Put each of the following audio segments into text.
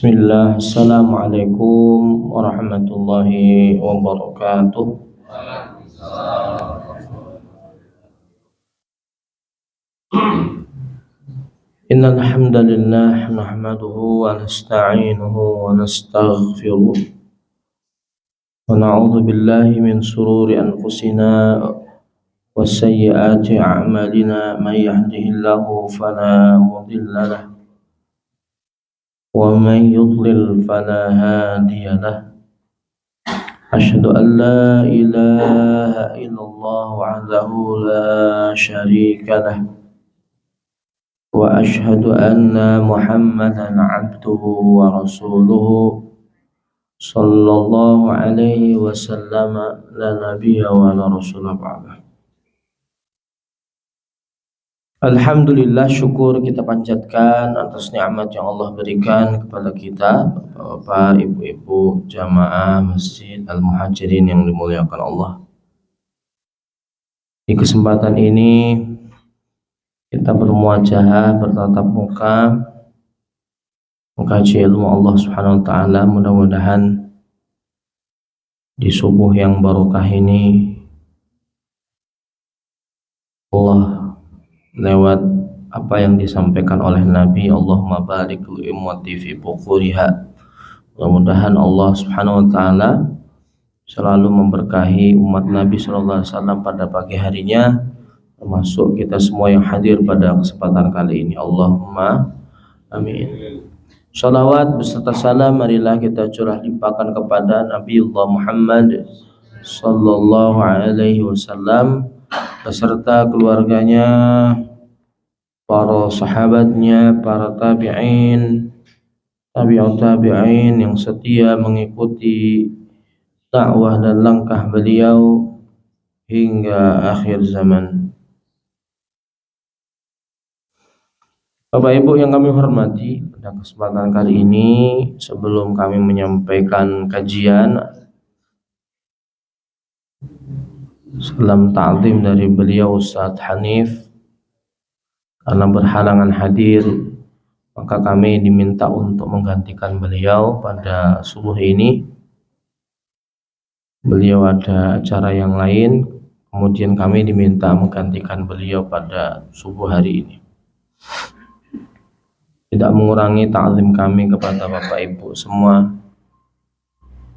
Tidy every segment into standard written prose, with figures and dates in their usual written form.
Bismillah, Assalamualaikum warahmatullahi wabarakatuh. Innal hamdalillah nahmaduhu wa nasta'inuhu wa nastaghfiruh wa na'udzu billahi min shururi anfusina wa sayyiati a'malina may yahdihillahu fala mudilla lahu wa may yudlil fala hadiya lahu. Asyhadu an la ilaha illallah wahdahu la syarika lahu wa asyhadu anna Muhammadan abduhu wa rasuluhu sallallahu alaihi wasallam la nabiyya wa la rasula ba'da. Alhamdulillah, syukur kita panjatkan atas nikmat yang Allah berikan kepada kita, Bapak, Ibu-ibu jamaah Masjid Al-Muhajirin yang dimuliakan Allah. Di kesempatan ini kita bermuajahah, bertatap muka, mengkaji ilmu Allah Subhanahu wa taala. Mudah-mudahan di subuh yang barokah ini Allah lewat apa yang disampaikan oleh Nabi, Allahumma barik li ummati fi bukhuriha. Mudah-mudahan Allah Subhanahu wa taala selalu memberkahi umat Nabi sallallahu alaihi wasallam pada pagi harinya, termasuk kita semua yang hadir pada kesempatan kali ini. Allahumma amin. Salawat beserta salam marilah kita curah limpahkan kepada Nabiullah Muhammad sallallahu alaihi wasallam beserta keluarganya, para sahabatnya, para tabi'in, tabi'ut tabi'in yang setia mengikuti dakwah dan langkah beliau hingga akhir zaman. Bapak Ibu yang kami hormati, pada kesempatan kali ini sebelum kami menyampaikan kajian, salam ta'zim dari beliau Ustadz Hanif karena berhalangan hadir, maka kami diminta untuk menggantikan beliau pada subuh ini. Beliau ada acara yang lain, kemudian kami diminta menggantikan beliau pada subuh hari ini. Tidak mengurangi ta'zim kami kepada Bapak Ibu semua.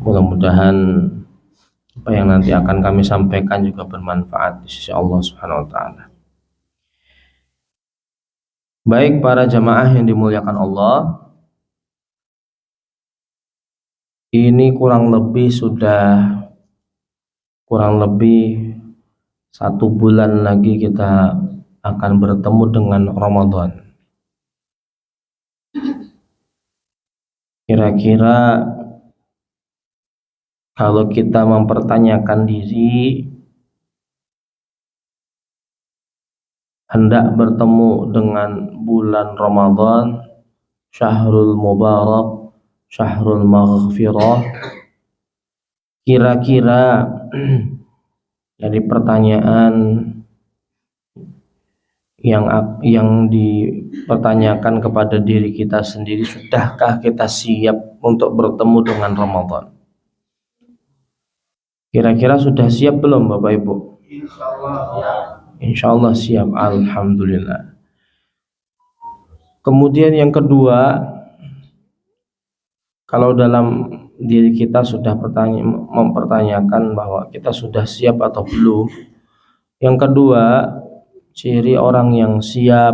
Mudah-mudahan apa yang nanti akan kami sampaikan juga bermanfaat di sisi Allah Subhanahu wa taala. Baik para jamaah yang dimuliakan Allah, ini kurang lebih 1 bulan lagi kita akan bertemu dengan Ramadan. Kira-kira kalau kita mempertanyakan diri hendak bertemu dengan bulan Ramadan, Syahrul Mubarak, Syahrul Maghfirah, kira-kira dari pertanyaan yang dipertanyakan kepada diri kita sendiri, sudahkah kita siap untuk bertemu dengan Ramadan? Kira-kira sudah siap belum Bapak Ibu? Insyaallah siap, alhamdulillah. Kemudian yang kedua, kalau dalam diri kita sudah mempertanyakan bahwa kita sudah siap atau belum, yang kedua, ciri orang yang siap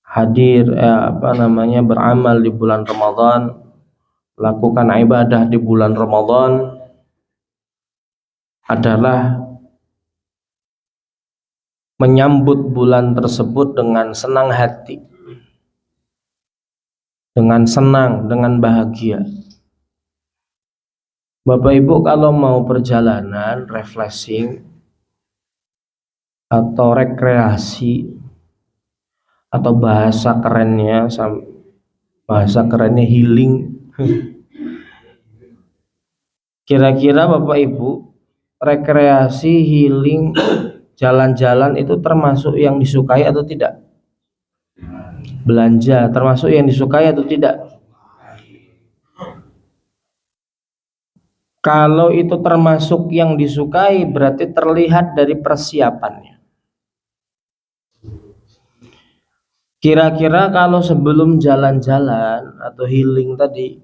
hadir beramal di bulan Ramadan, melakukan ibadah di bulan Ramadan adalah menyambut bulan tersebut dengan senang hati, dengan senang, dengan bahagia. Bapak Ibu kalau mau perjalanan, refreshing atau rekreasi, atau bahasa kerennya healing, kira-kira Bapak Ibu rekreasi, healing, jalan-jalan itu termasuk yang disukai atau tidak? Belanja termasuk yang disukai atau tidak? Kalau itu termasuk yang disukai, berarti terlihat dari persiapannya. Kira-kira kalau sebelum jalan-jalan atau healing tadi,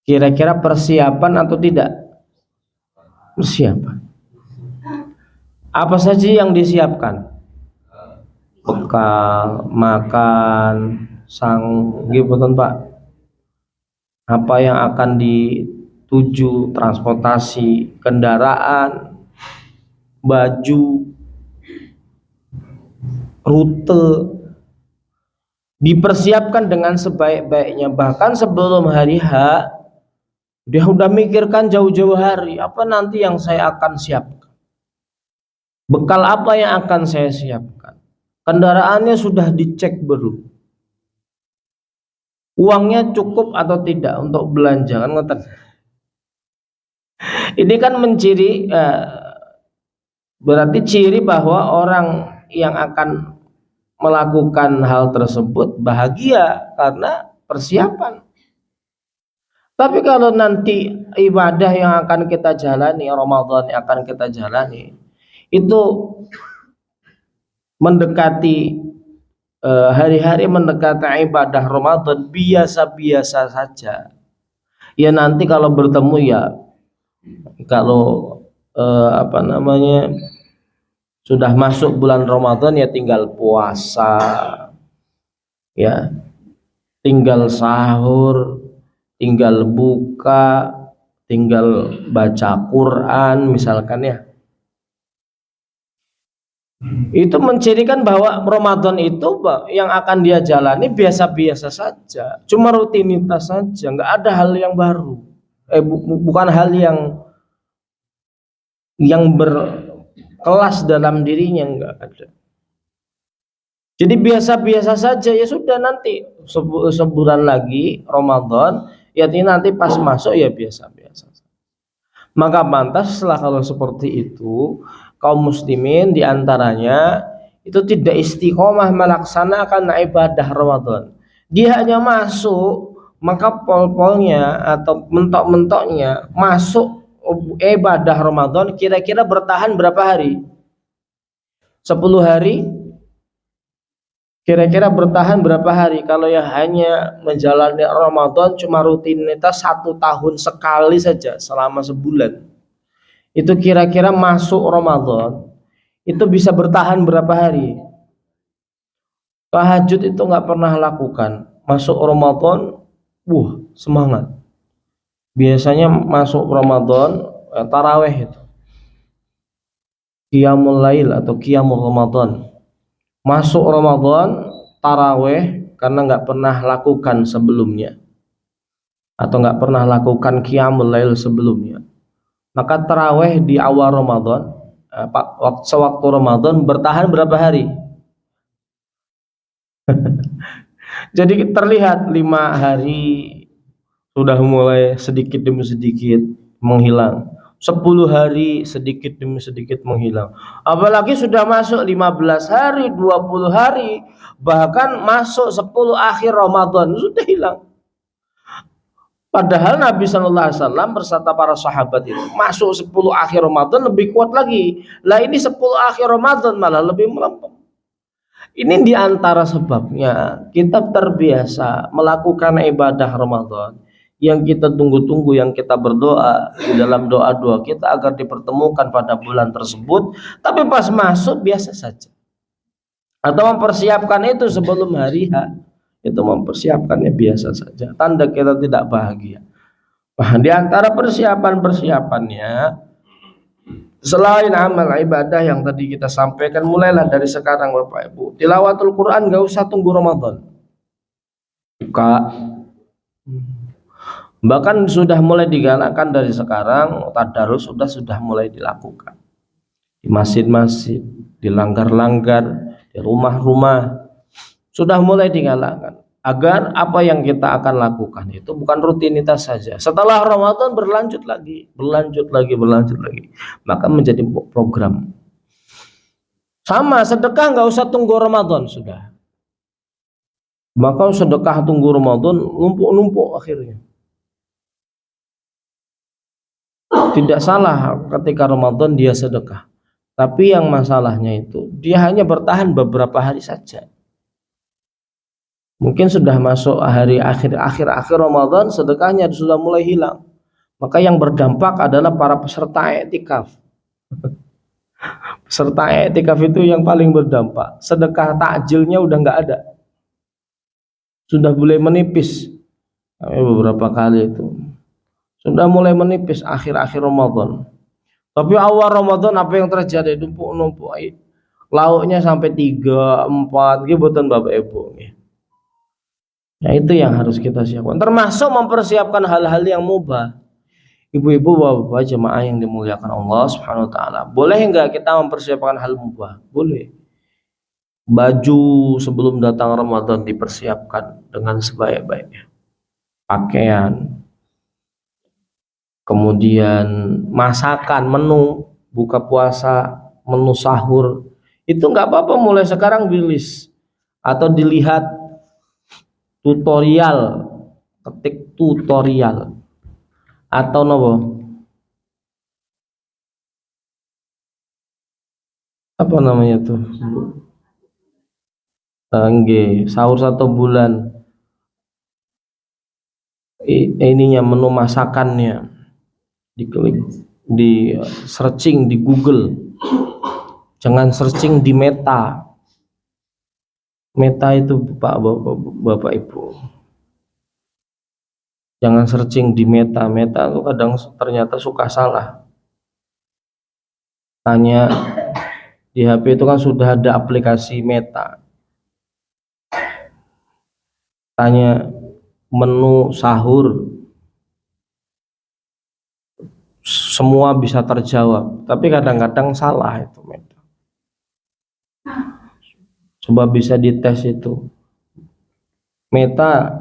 kira-kira persiapan atau tidak? Persiapan. Apa saja yang disiapkan? Bekal, makan, gitu Pak. Apa yang akan dituju, transportasi, kendaraan, baju, rute, dipersiapkan dengan sebaik-baiknya. Bahkan sebelum hari H, dia udah mikirkan jauh-jauh hari, apa nanti yang saya akan siapkan, bekal apa yang akan saya siapkan, kendaraannya sudah dicek belum, uangnya cukup atau tidak untuk belanja, kan ngoten. Ini kan menciri berarti ciri bahwa orang yang akan melakukan hal tersebut bahagia karena persiapan. Tapi kalau nanti ibadah yang akan kita jalani, Ramadan yang akan kita jalani, itu mendekati hari-hari mendekati ibadah Ramadan biasa-biasa saja. Ya nanti kalau bertemu ya, kalau sudah masuk bulan Ramadan ya tinggal puasa, ya tinggal sahur, tinggal buka, tinggal baca Quran misalkan ya. Itu mencirikan bahwa Ramadan itu yang akan dia jalani biasa-biasa saja, cuma rutinitas saja, nggak ada hal yang baru, bukan hal yang berkelas dalam dirinya, nggak ada. Jadi biasa-biasa saja, ya sudah, nanti sebulan lagi Ramadan, ya ini nanti pas masuk ya biasa-biasa. Maka pantaslah kalau seperti itu kaum muslimin diantaranya itu tidak istiqomah melaksanakan ibadah Ramadan. Dia hanya masuk, maka pol-polnya atau mentok-mentoknya masuk ibadah Ramadan kira-kira bertahan berapa hari? 10 hari? Kira-kira bertahan berapa hari? Kalau yang hanya menjalani Ramadan cuma rutinitas 1 tahun sekali saja selama sebulan, itu kira-kira masuk Ramadan itu bisa bertahan berapa hari? Tahajud itu nggak pernah lakukan, masuk Ramadan, semangat. Biasanya masuk Ramadan taraweh itu, qiyamul lail atau qiyamul Ramadan. Masuk Ramadan taraweh karena nggak pernah lakukan sebelumnya atau nggak pernah lakukan qiyamul lail sebelumnya, maka taraweh di awal Ramadan, sewaktu Ramadan bertahan berapa hari? Jadi terlihat 5 hari sudah mulai sedikit demi sedikit menghilang, 10 hari sedikit demi sedikit menghilang, apalagi sudah masuk 15 hari, 20 hari, bahkan masuk 10 akhir Ramadan sudah hilang. Padahal Nabi Shallallahu Alaihi Wasallam bersama para sahabat itu masuk 10 akhir Ramadan lebih kuat lagi. Lah ini 10 akhir Ramadan malah lebih melempem. Ini diantara sebabnya kita terbiasa melakukan ibadah Ramadan yang kita tunggu-tunggu, yang kita berdoa di dalam doa-doa kita agar dipertemukan pada bulan tersebut, tapi pas masuk biasa saja. Atau mempersiapkan itu sebelum hari H, itu mempersiapkannya biasa saja, tanda kita tidak bahagia. Nah, di antara persiapan-persiapannya selain amal ibadah yang tadi kita sampaikan, mulailah dari sekarang Bapak Ibu. Tilawatul Quran gak usah tunggu Ramadan. Buka. Bahkan sudah mulai digalakkan dari sekarang, tadarus sudah mulai dilakukan. Di masjid-masjid, di langgar-langgar, di rumah-rumah sudah mulai digalakkan agar apa yang kita akan lakukan itu bukan rutinitas saja. Setelah Ramadan berlanjut lagi, maka menjadi program. Sama sedekah nggak usah tunggu Ramadan sudah. Maka sedekah tunggu Ramadan numpuk-numpuk akhirnya. Tidak salah ketika Ramadan dia sedekah, tapi yang masalahnya itu dia hanya bertahan beberapa hari saja. Mungkin sudah masuk hari akhir Ramadan, sedekahnya sudah mulai hilang. Maka yang berdampak adalah para peserta i'tikaf. Peserta i'tikaf itu yang paling berdampak. Sedekah takjilnya udah nggak ada, sudah mulai menipis. Beberapa kali itu sudah mulai menipis akhir Ramadan. Tapi awal Ramadan apa yang terjadi? Numpuk lauknya sampai 3, 4 gitu Bapak Ibu. Nah itu yang harus kita siapkan, termasuk mempersiapkan hal-hal yang mubah. Ibu-ibu, bapak jemaah yang dimuliakan Allah Subhanahu wa taala, boleh enggak kita mempersiapkan hal mubah? Boleh. Baju sebelum datang Ramadan dipersiapkan dengan sebaik-baiknya. Pakaian, kemudian masakan, menu buka puasa, menu sahur, itu nggak apa-apa mulai sekarang rilis atau dilihat tutorial, ketik tutorial atau nopo apa namanya tuh, sahur 1 bulan, ininya menu masakannya, diklik, di searching di Google, jangan searching di Meta itu bapak ibu, jangan searching di Meta itu kadang ternyata suka salah. Tanya di HP itu kan sudah ada aplikasi Meta, tanya menu sahur, semua bisa terjawab, tapi kadang-kadang salah itu Meta. Coba bisa dites itu. Meta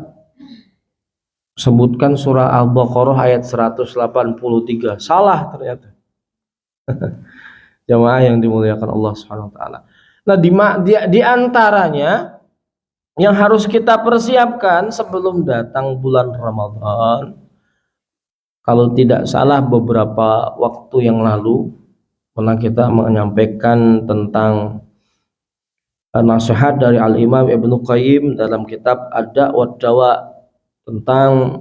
sebutkan surah Al-Baqarah ayat 183, salah ternyata. Jemaah yang dimuliakan Allah Subhanahu wa taala. Nah, di antaranya yang harus kita persiapkan sebelum datang bulan Ramadan, kalau tidak salah beberapa waktu yang lalu pernah kita menyampaikan tentang nasihat dari Al-Imam Ibnu Qayyim dalam kitab Ad-Da' wad Dawa tentang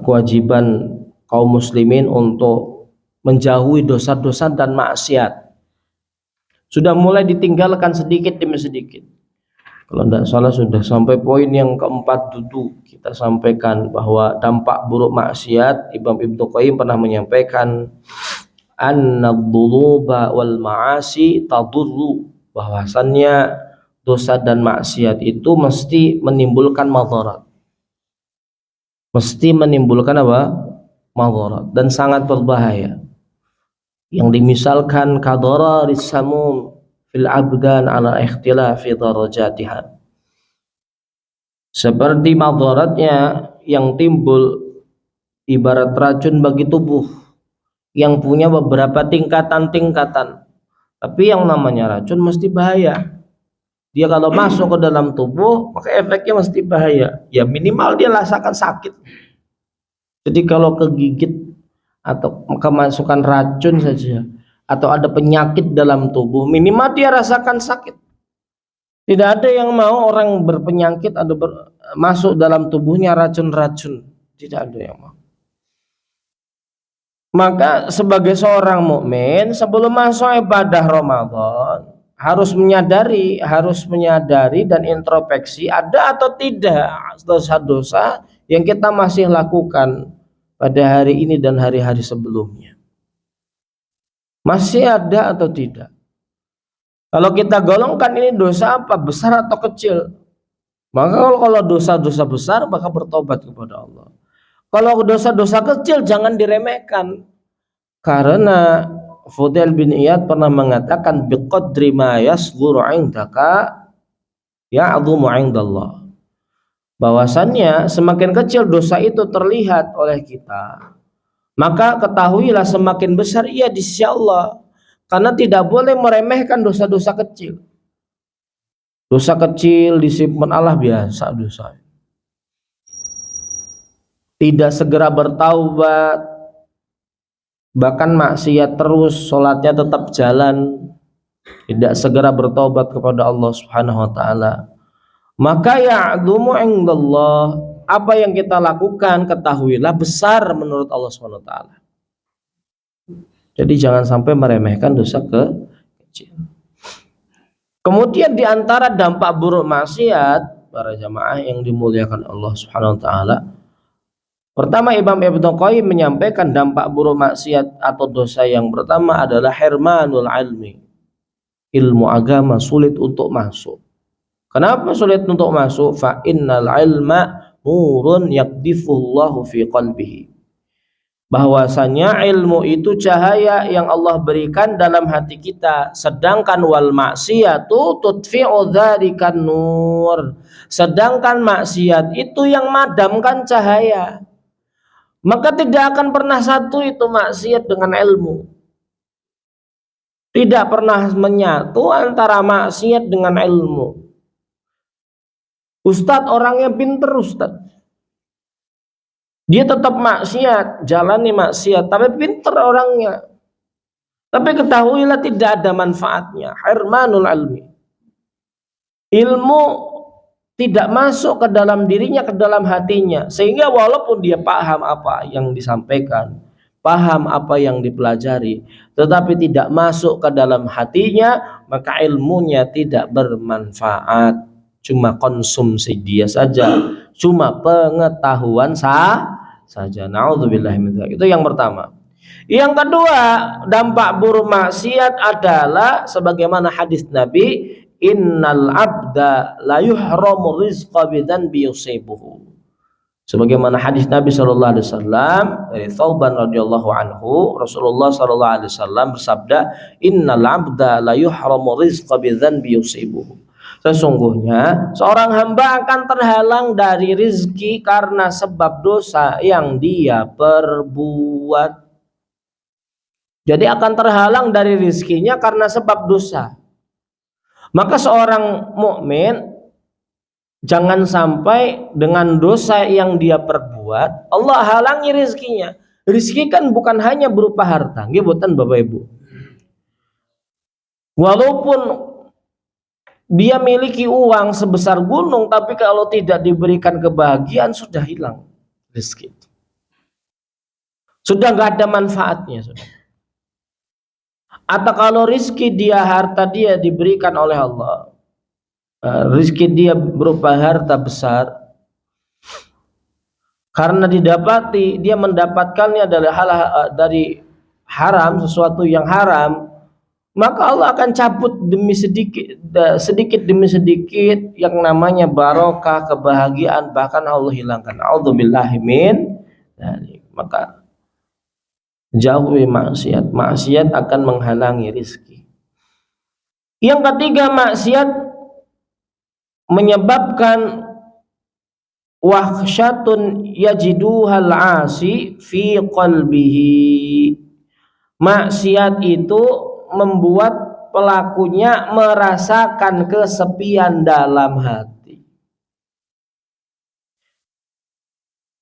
kewajiban kaum muslimin untuk menjauhi dosa-dosa dan maksiat. Sudah mulai ditinggalkan sedikit demi sedikit. Kalau tidak salah sudah sampai poin yang keempat dulu kita sampaikan bahwa dampak buruk maksiat. Imam Ibnu Qayyim pernah menyampaikan an-nadzunuba wal ma'asi tadurru, bahwasannya dosa dan maksiat itu mesti menimbulkan madarat, mesti menimbulkan apa? Madarat, dan sangat berbahaya. Yang dimisalkan kadararis samum fil abdan ala ikhtilafi darajatiha, seperti madaratnya yang timbul ibarat racun bagi tubuh yang punya beberapa tingkatan-tingkatan. Tapi yang namanya racun mesti bahaya. Dia kalau masuk ke dalam tubuh, maka efeknya mesti bahaya. Ya minimal dia rasakan sakit. Jadi kalau kegigit atau kemasukan racun saja, atau ada penyakit dalam tubuh, minimal dia rasakan sakit. Tidak ada yang mau orang berpenyakit atau masuk dalam tubuhnya racun-racun. Tidak ada yang mau. Maka sebagai seorang mukmin sebelum masuk ibadah Ramadan harus menyadari dan introspeksi ada atau tidak dosa-dosa yang kita masih lakukan pada hari ini dan hari-hari sebelumnya. Masih ada atau tidak? Kalau kita golongkan ini dosa apa, besar atau kecil? Maka kalau dosa-dosa besar maka bertobat kepada Allah. Kalau dosa-dosa kecil jangan diremehkan. Karena Fudail bin Iyad pernah mengatakan biqadri ma yasghuru 'indaka ya'dhumu 'indallah. Bahwasannya semakin kecil dosa itu terlihat oleh kita, maka ketahuilah semakin besar ia di sisi Allah. Karena tidak boleh meremehkan dosa-dosa kecil. Dosa kecil disimpan Allah biasa dosa. Tidak segera bertaubat, bahkan maksiat terus, sholatnya tetap jalan, tidak segera bertobat kepada Allah Subhanahu wa taala, maka ya'dhumu 'indallah, apa yang kita lakukan ketahuilah besar menurut Allah Subhanahu wa taala. Jadi jangan sampai meremehkan dosa kecil. Kemudian di antara dampak buruk maksiat, para jamaah yang dimuliakan Allah Subhanahu wa taala, pertama Imam Ibnu Qayyim menyampaikan dampak buruk maksiat atau dosa yang pertama adalah hirmanul ilmi. Ilmu agama sulit untuk masuk. Kenapa sulit untuk masuk? Fa innal ilma nurun yaqdifullahu fi qalbihi. Bahwasanya ilmu itu cahaya yang Allah berikan dalam hati kita, sedangkan wal maksiatu tudfi'u dzalikan nur. Sedangkan maksiat itu yang madamkan cahaya. Maka tidak akan pernah satu itu maksiat dengan ilmu. Tidak pernah menyatu antara maksiat dengan ilmu. Ustadz orangnya pinter, Ustadz, dia tetap maksiat, jalani maksiat, tapi pinter orangnya. Tapi ketahuilah tidak ada manfaatnya. Hirmanul ilmi. Ilmu tidak masuk ke dalam dirinya, ke dalam hatinya, sehingga walaupun dia paham apa yang disampaikan, paham apa yang dipelajari, tetapi tidak masuk ke dalam hatinya, maka ilmunya tidak bermanfaat. Cuma konsumsi dia saja, cuma pengetahuan saja. Na'udzubillah min dzalik. Itu yang pertama. Yang kedua, dampak buruk maksiat adalah sebagaimana hadis Nabi, innal abda la yuhramu rizqa bidzanbi yusibuhu. Sebagaimana hadis Nabi sallallahu alaihi wasallam dari Thauban radhiyallahu anhu, Rasulullah sallallahu alaihi wasallam bersabda, innal abda la yuhramu rizqa bidzanbi yusibuhu. Sesungguhnya seorang hamba akan terhalang dari rizki karena sebab dosa yang dia perbuat. Jadi akan terhalang dari rizkinya karena sebab dosa. Maka seorang mukmin jangan sampai dengan dosa yang dia perbuat Allah halangi rizkinya. Rizki kan bukan hanya berupa harta, nggih boten Bapak Ibu. Walaupun dia miliki uang sebesar gunung, tapi kalau tidak diberikan kebahagiaan sudah hilang rezeki. Sudah nggak ada manfaatnya sudah. Atau kalau rezeki dia, harta dia diberikan oleh Allah, rezeki dia berupa harta besar, karena dia mendapatkannya adalah hal dari haram, sesuatu yang haram, maka Allah akan cabut demi sedikit demi sedikit yang namanya barokah, kebahagiaan, bahkan Allah hilangkan. A'udzubillahi min dzalik. Maka jauhi maksiat. Maksiat akan menghalangi rizki. Yang ketiga, maksiat menyebabkan wahsyatun yajiduhal asi fi qalbihi. Maksiat itu membuat pelakunya merasakan kesepian dalam hati.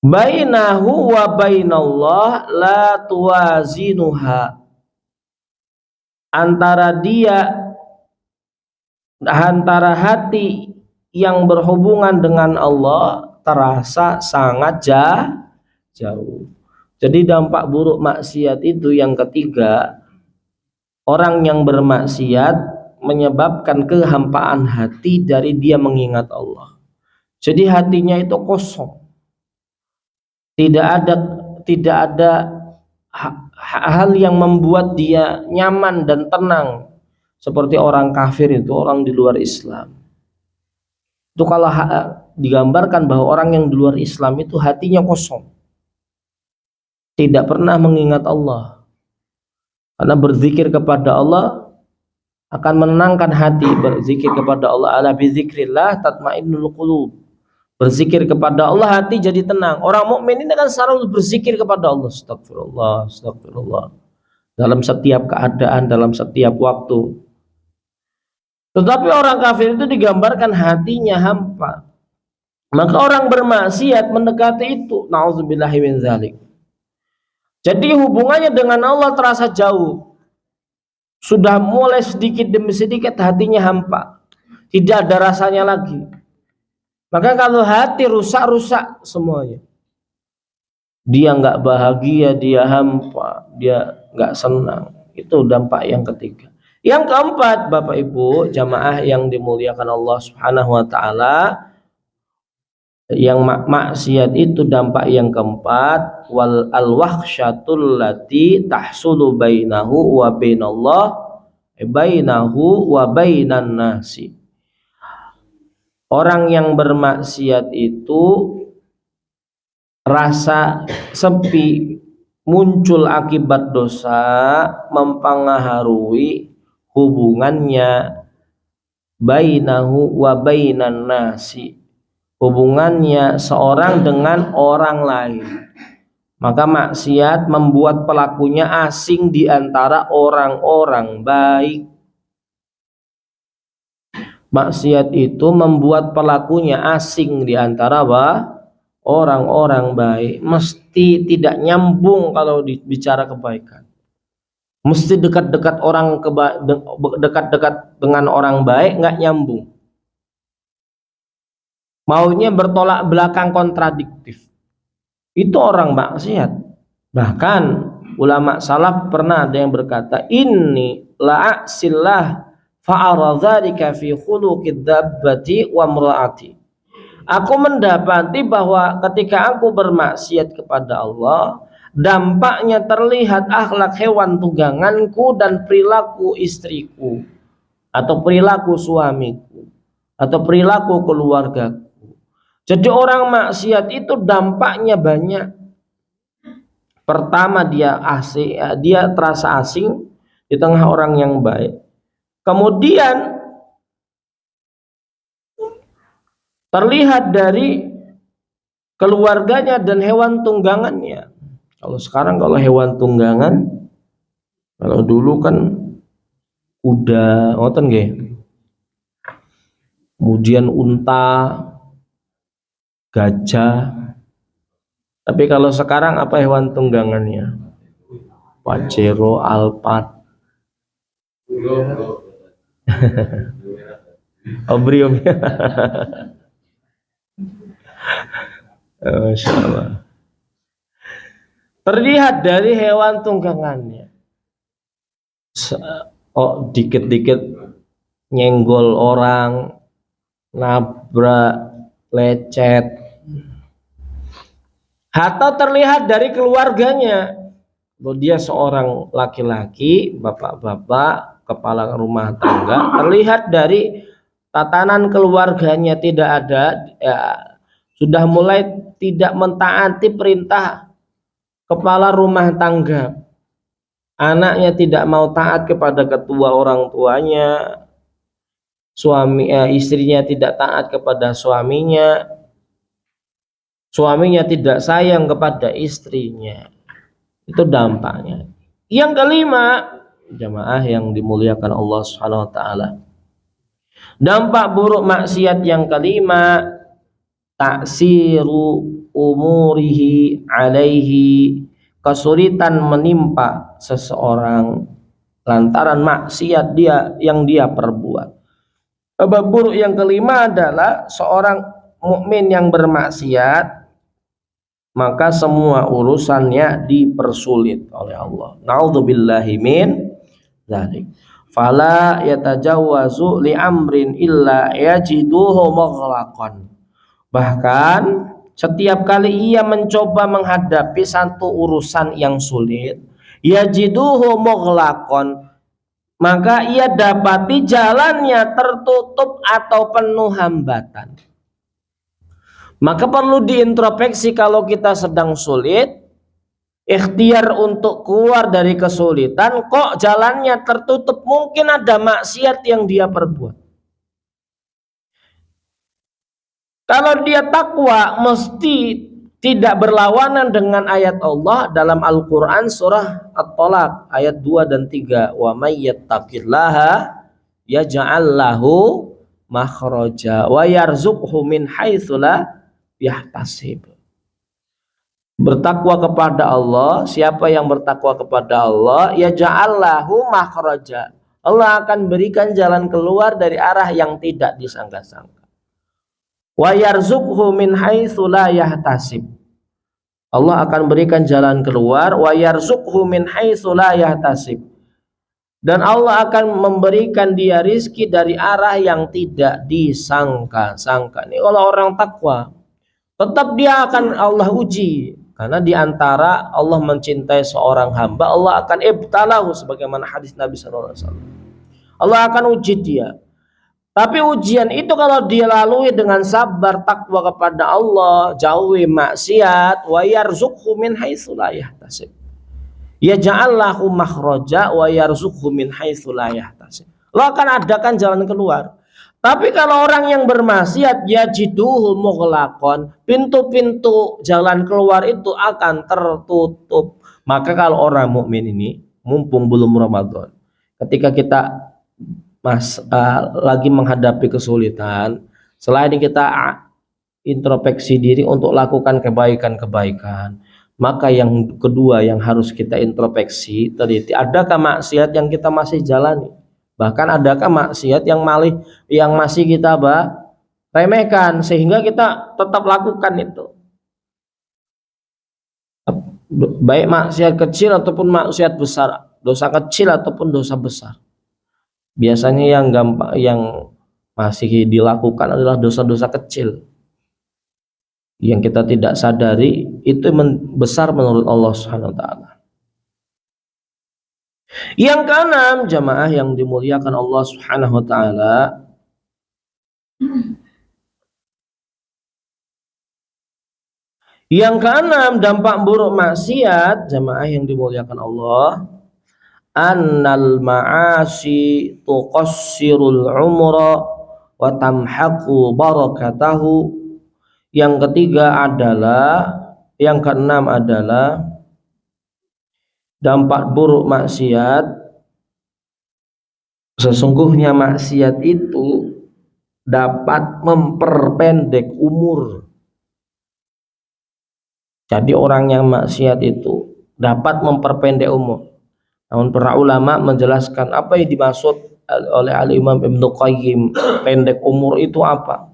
Bainahu wa bainallah la tuwazinuha. Antara hati yang berhubungan dengan Allah terasa sangat jauh. Jadi dampak buruk maksiat itu yang ketiga, orang yang bermaksiat menyebabkan kehampaan hati dari dia mengingat Allah. Jadi hatinya itu kosong. Tidak ada hal yang membuat dia nyaman dan tenang seperti orang kafir itu, orang di luar Islam. Itu kalau digambarkan bahwa orang yang di luar Islam itu hatinya kosong. Tidak pernah mengingat Allah. Karena berzikir kepada Allah akan menenangkan hati. Berzikir kepada Allah, ala bizikrillah tatmainnul qulub. Berzikir kepada Allah hati jadi tenang. Orang mukmin ini kan selalu berzikir kepada Allah. Astagfirullah, astagfirullah. Dalam setiap keadaan, dalam setiap waktu. Tetapi orang kafir itu digambarkan hatinya hampa. Maka orang bermaksiat mendekati itu. Nauzubillahi min dzalik. Jadi hubungannya dengan Allah terasa jauh. Sudah mulai sedikit demi sedikit hatinya hampa. Tidak ada rasanya lagi. Maka kalau hati rusak-rusak semuanya. Dia nggak bahagia, dia hampa, dia nggak senang. Itu dampak yang ketiga. Yang keempat, Bapak Ibu jamaah yang dimuliakan Allah Subhanahu wa taala, yang maksiat itu dampak yang keempat, wal alwahsyatul lati tahsulu bainahu wa bainallah bainahu wa bainan nasi. Orang yang bermaksiat itu rasa sepi muncul akibat dosa mempengaruhi hubungannya bainahu wa bainan nasi, hubungannya seorang dengan orang lain. Maka maksiat membuat pelakunya asing di antara orang-orang baik. Maksiat itu membuat pelakunya asing di antara orang-orang baik. Mesti tidak nyambung kalau bicara kebaikan. Mesti dekat-dekat dekat-dekat dengan orang baik, nggak nyambung. Maunya bertolak belakang, kontradiktif. Itu orang maksiat. Bahkan ulama salaf pernah ada yang berkata, inni la'asillah fa'aradzalika fi khuluqid dabbati wa mra'ati. Aku mendapati bahwa ketika aku bermaksiat kepada Allah, dampaknya terlihat akhlak hewan tungganganku dan perilaku istriku, atau perilaku suamiku, atau perilaku keluargaku. Jadi orang maksiat itu dampaknya banyak. Pertama, dia terasa asing di tengah orang yang baik. Kemudian terlihat dari keluarganya dan hewan tunggangannya. Kalau sekarang kalau hewan tunggangan, kalau dulu kan kuda, ngoten nggih. Kemudian unta, gajah. Tapi kalau sekarang apa hewan tunggangannya? Pajero, alpat. Obrium. Masya Allah. Terlihat dari hewan tunggangannya. Dikit-dikit nyenggol orang, nabrak, lecet. Atau terlihat dari keluarganya, bahwa dia seorang laki-laki, bapak-bapak, kepala rumah tangga. Terlihat dari tatanan keluarganya tidak ada, sudah mulai tidak mentaati perintah kepala rumah tangga. Anaknya tidak mau taat kepada ketua orang tuanya, istrinya tidak taat kepada suaminya, suaminya tidak sayang kepada istrinya. Itu dampaknya. Yang kelima, jamaah yang dimuliakan Allah Subhanahu wa taala, dampak buruk maksiat yang kelima, taksiru umurihi alaihi, kesulitan menimpa seseorang lantaran maksiat yang dia perbuat. Dampak buruk yang kelima adalah seorang mukmin yang bermaksiat, maka semua urusannya dipersulit oleh Allah. Na'udzubillahi min dzalik. Fala yatajawwazu li amrin illa yajiduhu maghlaqan. Bahkan setiap kali ia mencoba menghadapi satu urusan yang sulit, yajiduhu maghlaqan, maka ia dapati jalannya tertutup atau penuh hambatan. Maka perlu diintrospeksi kalau kita sedang sulit, ikhtiar untuk keluar dari kesulitan, kok jalannya tertutup, mungkin ada maksiat yang dia perbuat. Kalau dia takwa, mesti tidak berlawanan dengan ayat Allah dalam Al-Quran surah At-Tolaq ayat 2 dan 3. Wa may yattaqillaha yaj'al lahu makhraja wa yarzuqhu min haitsu la yahtasib. bertakwa kepada Allah, siapa yang bertakwa kepada Allah, ya ja'allahu makhraja. Allah akan berikan jalan keluar dari arah yang tidak disangka-sangka. Wa yarzuqhu min haitsu la yahtasib. Allah akan berikan jalan keluar, wa yarzuqhu min haitsu la yahtasib. Dan Allah akan memberikan dia rizki dari arah yang tidak disangka-sangka. Ini kalau orang takwa, tetap dia akan Allah uji. Karena di antara Allah mencintai seorang hamba, Allah akan ibtalahu sebagaimana hadis Nabi SAW. Allah akan uji dia. Tapi ujian itu kalau dia lalui dengan sabar, takwa kepada Allah, jauhi maksiat, wa yarzuqhu min haitsu la yahtasib. Ya ja'allahu makhraja wa yarzuqhu min haitsu la yahtasib. Allah akan adakan jalan keluar. Tapi kalau orang yang bermaksiat, yajiduhu mughlaqan, pintu-pintu jalan keluar itu akan tertutup. Maka kalau orang mukmin ini, mumpung belum Ramadan, ketika kita lagi menghadapi kesulitan, selain kita introspeksi diri untuk lakukan kebaikan-kebaikan, maka yang kedua yang harus kita introspeksi, teliti, adakah maksiat yang kita masih jalani? Bahkan adakah maksiat yang masih kita remehkan sehingga kita tetap lakukan itu? Baik maksiat kecil ataupun maksiat besar, dosa kecil ataupun dosa besar. Biasanya yang masih dilakukan adalah dosa-dosa kecil yang kita tidak sadari itu besar menurut Allah Subhanahu wa taala. Yang keenam, jamaah yang dimuliakan Allah Subhanahu wa taala, yang keenam dampak buruk maksiat, jamaah yang dimuliakan Allah, annal ma'asi tuqassirul umra wa tamhaqu barakatahu. Yang ketiga adalah, yang keenam adalah dampak buruk maksiat, sesungguhnya maksiat itu dapat memperpendek umur. Jadi orang yang maksiat itu dapat memperpendek umur. Namun para ulama menjelaskan apa yang dimaksud oleh Al-Imam Ibnu Qayyim, pendek umur itu apa?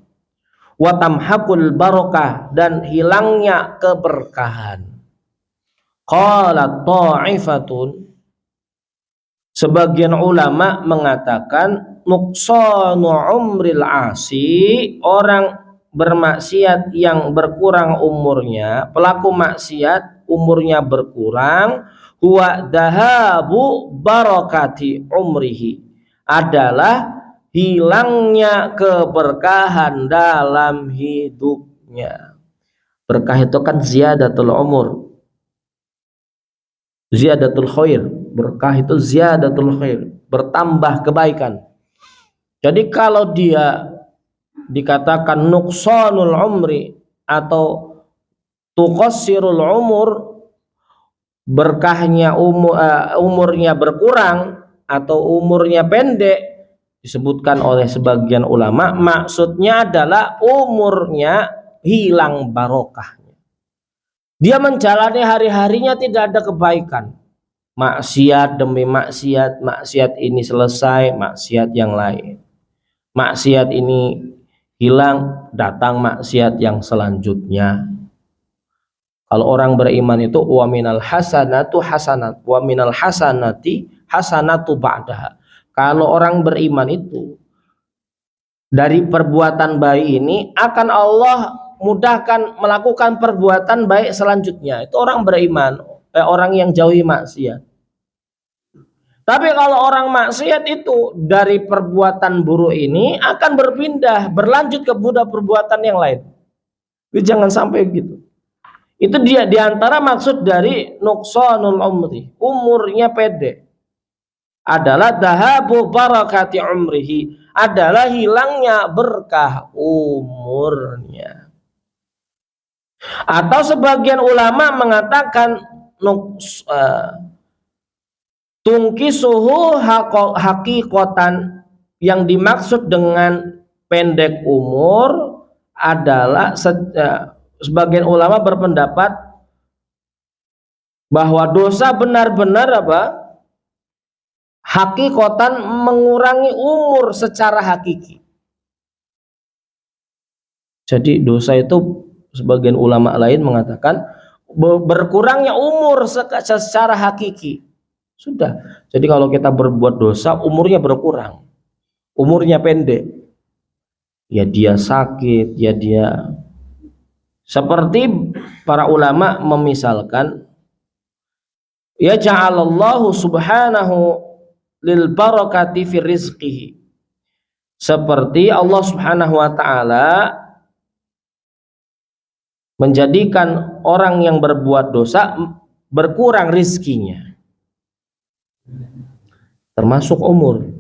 Wa tamhaqul barakah, dan hilangnya keberkahan. Qala ta'ifatun, sebagian ulama mengatakan nuqsanu umril asi, orang bermaksiat yang berkurang umurnya, pelaku maksiat umurnya berkurang, huwa dahabu barakati umrihi, adalah hilangnya keberkahan dalam hidupnya. Berkah itu kan ziyadatul umur, ziyadatul khair. Berkah itu ziyadatul khair, bertambah kebaikan. Jadi kalau dia dikatakan nuqsanul umri atau tuqassirul umur, berkahnya umurnya berkurang atau umurnya pendek, disebutkan oleh sebagian ulama maksudnya adalah umurnya hilang barokahnya. Dia menjalani hari-harinya tidak ada kebaikan. Maksiat demi maksiat, maksiat ini selesai, maksiat yang lain. Maksiat ini hilang, datang maksiat yang selanjutnya. Kalau orang beriman itu wa minal hasanatu hasanat, wa minal hasanati hasanatu ba'daha. Kalau orang beriman itu dari perbuatan baik ini akan Allah mudahkan melakukan perbuatan baik selanjutnya. Itu orang beriman, orang yang jauhi maksiat. Tapi kalau orang maksiat itu dari perbuatan buruk ini akan berpindah, berlanjut ke perbuatan yang lain. Jadi jangan sampai gitu. Itu dia diantara maksud dari nuqsanul umri, umurnya pendek, adalah dahabu barakati umrihi, adalah hilangnya berkah umurnya. Atau sebagian ulama mengatakan tungkisuhu hakikotan, yang dimaksud dengan pendek umur adalah sebagian ulama berpendapat bahwa dosa benar-benar apa? Hakikatan mengurangi umur secara hakiki. Jadi dosa itu sebagian ulama lain mengatakan berkurangnya umur secara hakiki. Sudah. Jadi kalau kita berbuat dosa umurnya berkurang. Umurnya pendek. Ya dia sakit, ya dia seperti para ulama memisalkan ya ja'alallahu subhanahu lil barakati fi rizqihi. Seperti Allah Subhanahu wa taala menjadikan orang yang berbuat dosa berkurang rizkinya. Termasuk umur.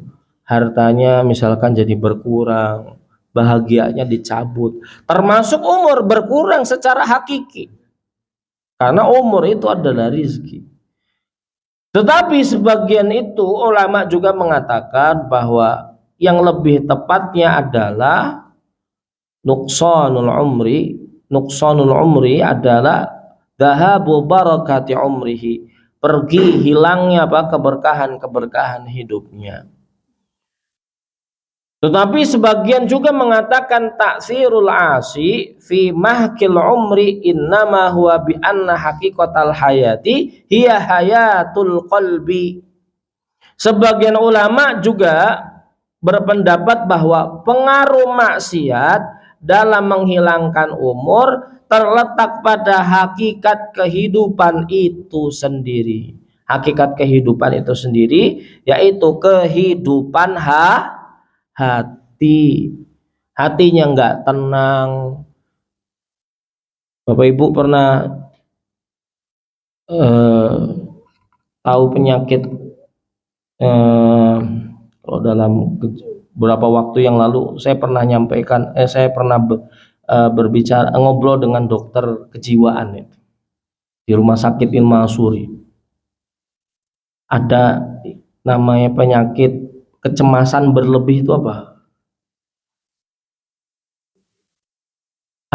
Hartanya misalkan jadi berkurang, bahagianya dicabut. Termasuk umur berkurang secara hakiki. Karena umur itu adalah rizki. Tetapi sebagian itu ulama juga mengatakan bahwa yang lebih tepatnya adalah nuqsanul umri. Nuqsanul umri adalah dhahabu barakati umrihi, pergi hilangnya apa keberkahan hidupnya. Tetapi sebagian juga mengatakan taksirul asi fi mahkil umri innama huwa bi anna haqiqatal hayati hiya hayatul qalbi. Sebagian ulama juga berpendapat bahwa pengaruh maksiat dalam menghilangkan umur terletak pada hakikat kehidupan itu sendiri. Hakikat kehidupan itu sendiri yaitu kehidupan hati. Hatinya enggak tenang. Bapak Ibu pernah tahu penyakit kalau dalam beberapa waktu yang lalu saya pernah berbicara ngobrol dengan dokter kejiwaan itu di rumah sakit Ilma Asuri. Ada namanya penyakit kecemasan berlebih itu apa?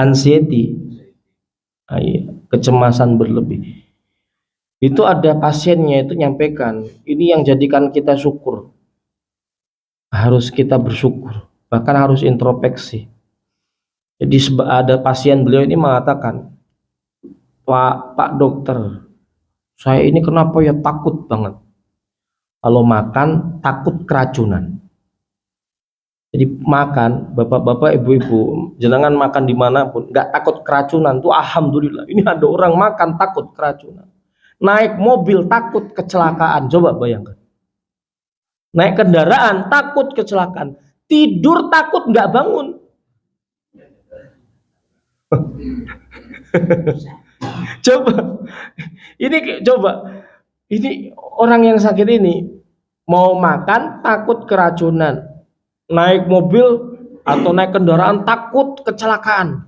Anxiety. Kecemasan berlebih. Itu ada pasiennya itu nyampaikan, ini yang jadikan kita syukur. Harus kita bersyukur, bahkan harus introspeksi. Jadi ada pasien beliau ini mengatakan, Pak dokter, saya ini kenapa ya takut banget. Kalau makan takut keracunan. Jadi makan, bapak-bapak, ibu-ibu, jangan makan dimanapun, nggak takut keracunan tuh alhamdulillah. Ini ada orang makan takut keracunan. Naik mobil takut kecelakaan, coba bayangkan. Naik kendaraan takut kecelakaan, tidur takut nggak bangun. Ini orang yang sakit ini mau makan takut keracunan, naik mobil atau naik kendaraan takut kecelakaan,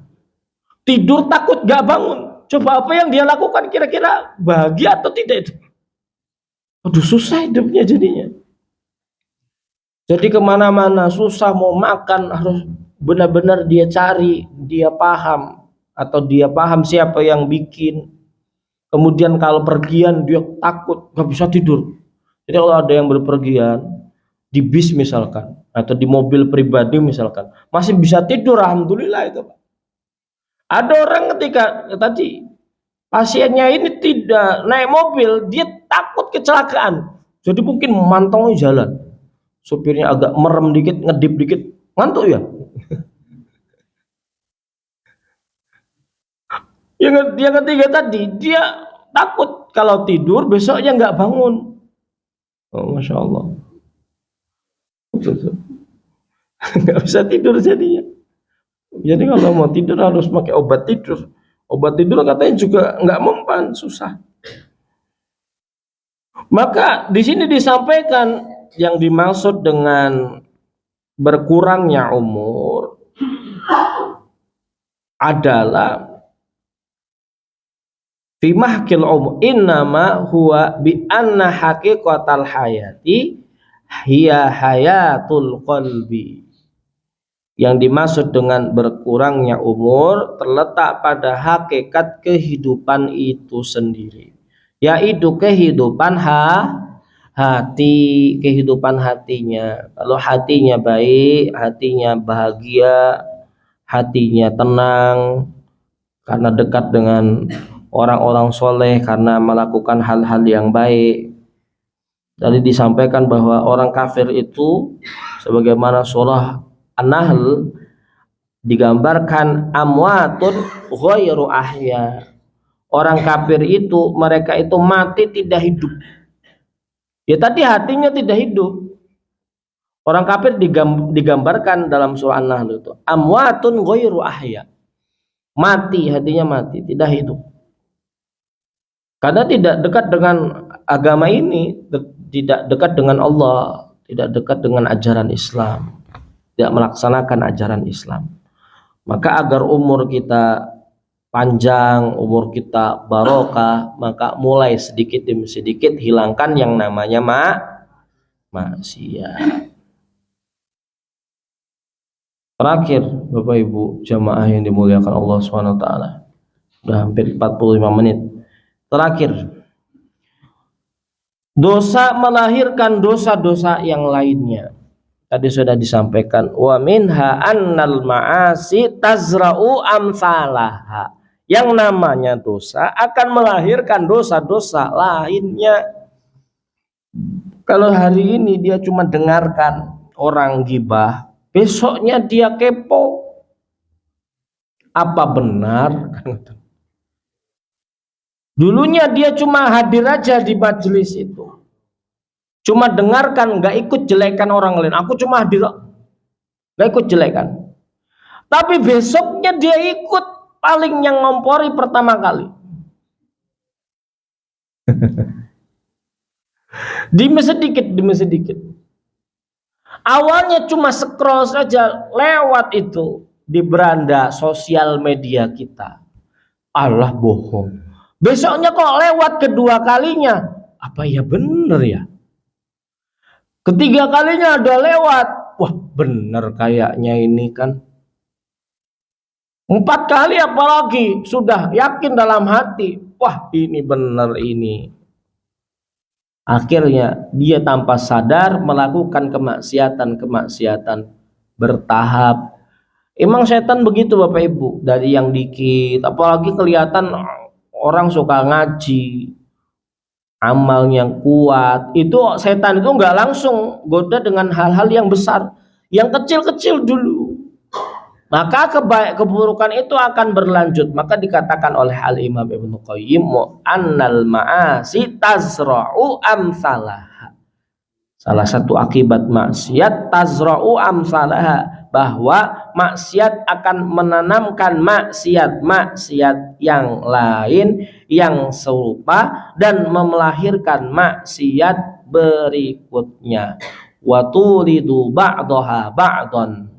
tidur takut nggak bangun. Coba apa yang dia lakukan, kira-kira bahagia atau tidak itu? Aduh, susah hidupnya jadinya. Jadi kemana-mana susah, mau makan harus benar-benar dia cari, dia paham atau dia paham siapa yang bikin. Kemudian kalau pergian dia takut, nggak bisa tidur. Jadi kalau ada yang berpergian di bis misalkan atau di mobil pribadi misalkan, masih bisa tidur, alhamdulillah itu Pak. Ada orang ketika tadi pasiennya ini tidak naik mobil, dia takut kecelakaan. Jadi mungkin memantau jalan. Supirnya agak merem dikit, ngedip dikit, ngantuk ya. Yang ketiga tadi, dia takut kalau tidur besoknya nggak bangun. Oh, Masya Allah. Nggak bisa tidur jadinya. Jadi kalau mau tidur harus pakai obat tidur. Obat tidur katanya juga nggak mempan, susah. Maka di sini disampaikan yang dimaksud dengan berkurangnya umur adalah fi mahkil umur innama huwa bi anna haqiqatal hayati hiya hayatul qalbi. Yang dimaksud dengan berkurangnya umur terletak pada hakikat kehidupan itu sendiri, yaitu kehidupan hati, kehidupan hatinya. Kalau hatinya baik, hatinya bahagia, hatinya tenang karena dekat dengan orang-orang soleh, karena melakukan hal-hal yang baik. Tadi disampaikan bahwa orang kafir itu sebagaimana surah An-Nahl digambarkan amwatun ghairu ahya. Orang kafir itu mereka itu mati tidak hidup. Ya tadi hatinya tidak hidup. Orang kafir digambarkan dalam surah An-Nahl itu amwatun ghairu ahya. Mati, hatinya mati, tidak hidup. Karena tidak dekat dengan agama ini, tidak dekat dengan Allah, tidak dekat dengan ajaran Islam, tidak melaksanakan ajaran Islam. Maka agar umur kita panjang, umur kita barokah, maka mulai sedikit demi sedikit hilangkan yang namanya maksiat. Terakhir, Bapak Ibu jamaah yang dimuliakan Allah SWT, sudah hampir 45 menit. Terakhir, dosa melahirkan dosa-dosa yang lainnya. Tadi sudah disampaikan, wa minha annal ma'asi tazra'u amsalaha. Yang namanya dosa akan melahirkan dosa-dosa lainnya. Kalau hari ini dia cuma dengarkan orang gibah, besoknya dia kepo. Apa benar? Dulunya dia cuma hadir aja di majelis itu, cuma dengarkan, nggak ikut jelekan orang lain. Aku cuma hadir, nggak ikut jelekan. Tapi besoknya dia ikut, paling yang ngompori pertama kali. Demi sedikit. Awalnya cuma scroll saja lewat itu di beranda sosial media kita. Allah bohong. Besoknya kok lewat kedua kalinya. Apa ya bener ya? Ketiga kalinya ada lewat. Wah bener kayaknya ini kan. 4 kali apalagi sudah yakin dalam hati. Wah ini bener ini. Akhirnya dia tanpa sadar melakukan kemaksiatan bertahap. Emang setan begitu Bapak Ibu. Dari yang dikit, apalagi kelihatan orang suka ngaji, amal yang kuat, itu setan itu nggak langsung goda dengan hal-hal yang besar, yang kecil-kecil dulu. Maka keburukan itu akan berlanjut. Maka dikatakan oleh Al-Imam Ibnu Qayyim, annal ma'asi tazra'u amsalaha. Salah satu akibat maksiat tazra'u amsalaha, bahwa maksiat akan menanamkan maksiat yang lain yang serupa dan melahirkan maksiat berikutnya. Wa turidu ba'daha ba'don.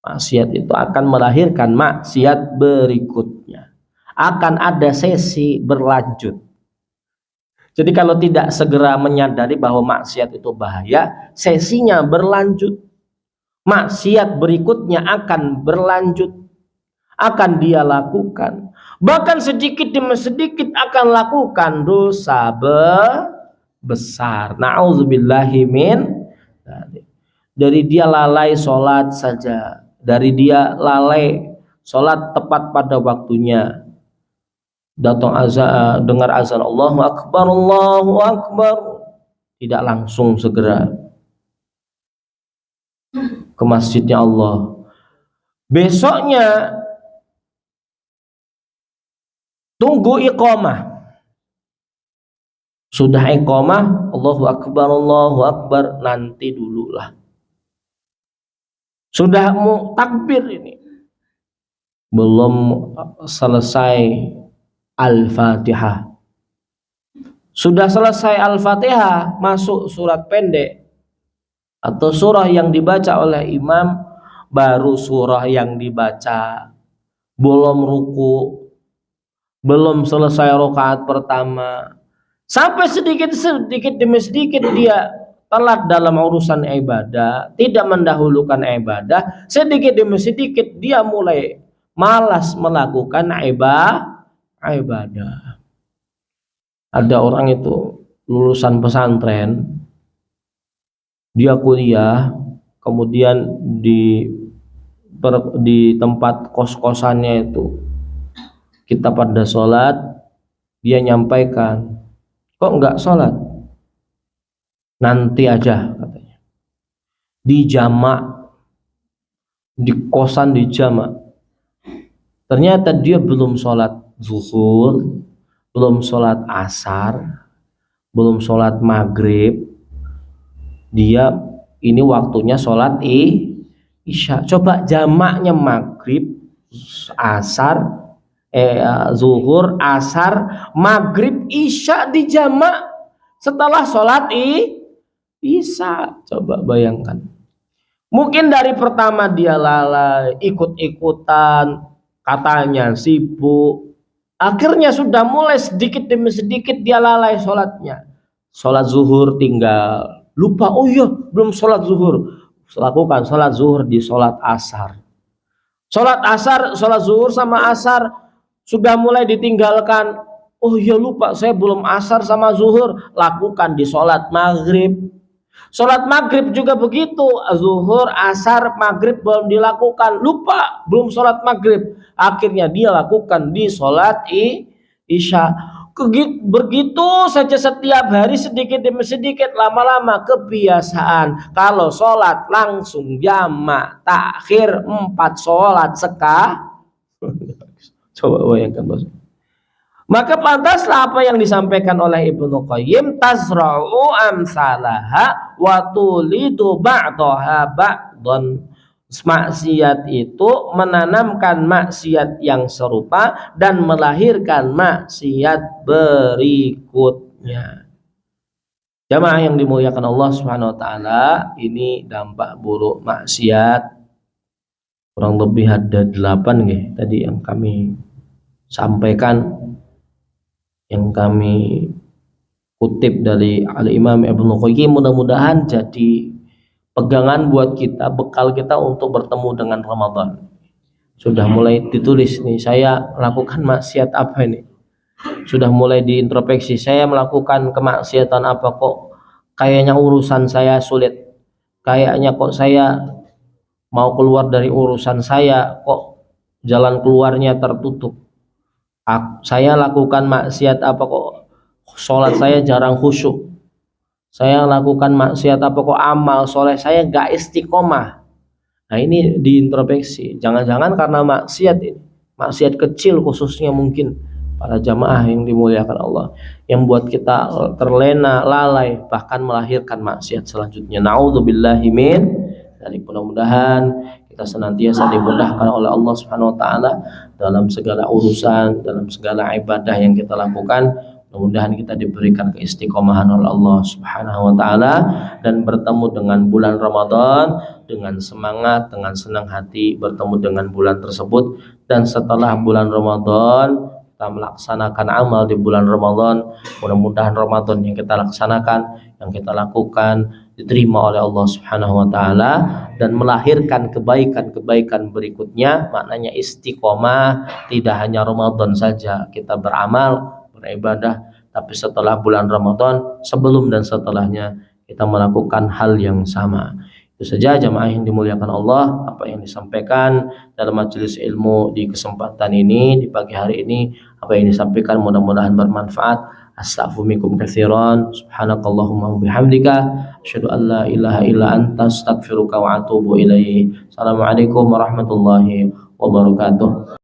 Maksiat itu akan melahirkan maksiat berikutnya. Akan ada sesi berlanjut. Jadi kalau tidak segera menyadari bahwa maksiat itu bahaya, sesinya berlanjut. Maksiat berikutnya akan berlanjut, akan dia lakukan. Bahkan sedikit demi sedikit akan lakukan dosa besar. Na'udzubillahi min. Dari dia lalai sholat saja, dari dia lalai sholat tepat pada waktunya, datang azan, dengar azan Allahu Akbar, tidak langsung segera ke masjidnya Allah. Besoknya tunggu iqamah. Sudah iqamah, Allahu Akbar, nanti dululah. Sudah mau takbir ini, belum selesai Al-Fatihah. Sudah selesai Al-Fatihah, masuk surat pendek atau surah yang dibaca oleh imam, baru surah yang dibaca, belum ruku, belum selesai rakaat pertama, sampai sedikit demi sedikit dia telat dalam urusan ibadah, tidak mendahulukan ibadah. Sedikit demi sedikit dia mulai malas melakukan ibadah. Ada orang itu lulusan pesantren, dia kuliah, kemudian di tempat kos-kosannya itu kita pada sholat, dia nyampaikan, kok nggak sholat? Nanti aja katanya. Di jamak, di kosan di jamak. Ternyata dia belum sholat zuhur, belum sholat asar, belum sholat maghrib. Dia ini waktunya sholat isya. Coba jamaknya maghrib, asar, zuhur, asar, maghrib, isya di jamak setelah sholat isya. Coba bayangkan. Mungkin dari pertama dia lalai, ikut-ikutan, katanya sibuk. Akhirnya sudah mulai sedikit demi sedikit dia lalai sholatnya. Sholat zuhur tinggal, lupa, oh iya belum sholat zuhur. Lakukan sholat zuhur di sholat asar. Sholat asar, sholat zuhur sama asar sudah mulai ditinggalkan. Oh iya lupa, saya belum asar sama zuhur. Lakukan di sholat maghrib. Sholat maghrib juga begitu, zuhur, asar, maghrib belum dilakukan, lupa belum sholat maghrib. Akhirnya dia lakukan di sholat isya. Begitu saja setiap hari sedikit demi sedikit, lama-lama kebiasaan. Kalau sholat langsung jamak takhir 4 sholat Coba bayangkan bos. Maka pantaslah apa yang disampaikan oleh Ibnu Qayyim, tazra'u amsalaha wa tulidu ba'daha ba'dhan. Maksiat itu menanamkan maksiat yang serupa dan melahirkan maksiat berikutnya. Jamaah yang dimuliakan Allah Subhanahu wa taala, ini dampak buruk maksiat. Kurang lebih ada 8 nggih tadi yang kami sampaikan, yang kami kutip dari Al-Imam Ibnu Qayyim. Mudah-mudahan jadi pegangan buat kita, bekal kita untuk bertemu dengan Ramadan. Sudah mulai ditulis nih, saya melakukan maksiat apa ini? Sudah mulai diintrospeksi, saya melakukan kemaksiatan apa kok kayaknya urusan saya sulit, kayaknya kok saya mau keluar dari urusan saya kok jalan keluarnya tertutup. Saya lakukan maksiat apa kok sholat saya jarang khusyuk, saya lakukan maksiat apa kok amal soleh saya gak istiqomah. Nah ini diintrospeksi, jangan-jangan karena maksiat ini, maksiat kecil khususnya mungkin para jamaah yang dimuliakan Allah, yang buat kita terlena, lalai, bahkan melahirkan maksiat selanjutnya. Na'udzubillahi min. Dari mudah-mudahan kita senantiasa dimudahkan oleh Allah Subhanahu wa taala dalam segala urusan, dalam segala ibadah yang kita lakukan. Mudah-mudahan kita diberikan keistiqomahan oleh Allah Subhanahu wa taala dan bertemu dengan bulan Ramadan dengan semangat, dengan senang hati bertemu dengan bulan tersebut. Dan setelah bulan Ramadan kita melaksanakan amal di bulan Ramadan. Mudah-mudahan Ramadan yang kita laksanakan, yang kita lakukan diterima oleh Allah Subhanahu wa taala dan melahirkan kebaikan-kebaikan berikutnya. Maknanya istiqomah, tidak hanya Ramadan saja kita beramal, beribadah, tapi setelah bulan Ramadan, sebelum dan setelahnya kita melakukan hal yang sama. Itu saja jamaah yang dimuliakan Allah, apa yang disampaikan dalam majelis ilmu di kesempatan ini, di pagi hari ini, apa yang disampaikan mudah-mudahan bermanfaat. Astaghfirullahaladzim katsiran, subhanakallahumma bihamdika, asyhadu an la ilaha illa anta, astaghfiruka wa atubu ilaik. Assalamualaikum warahmatullahi wabarakatuh.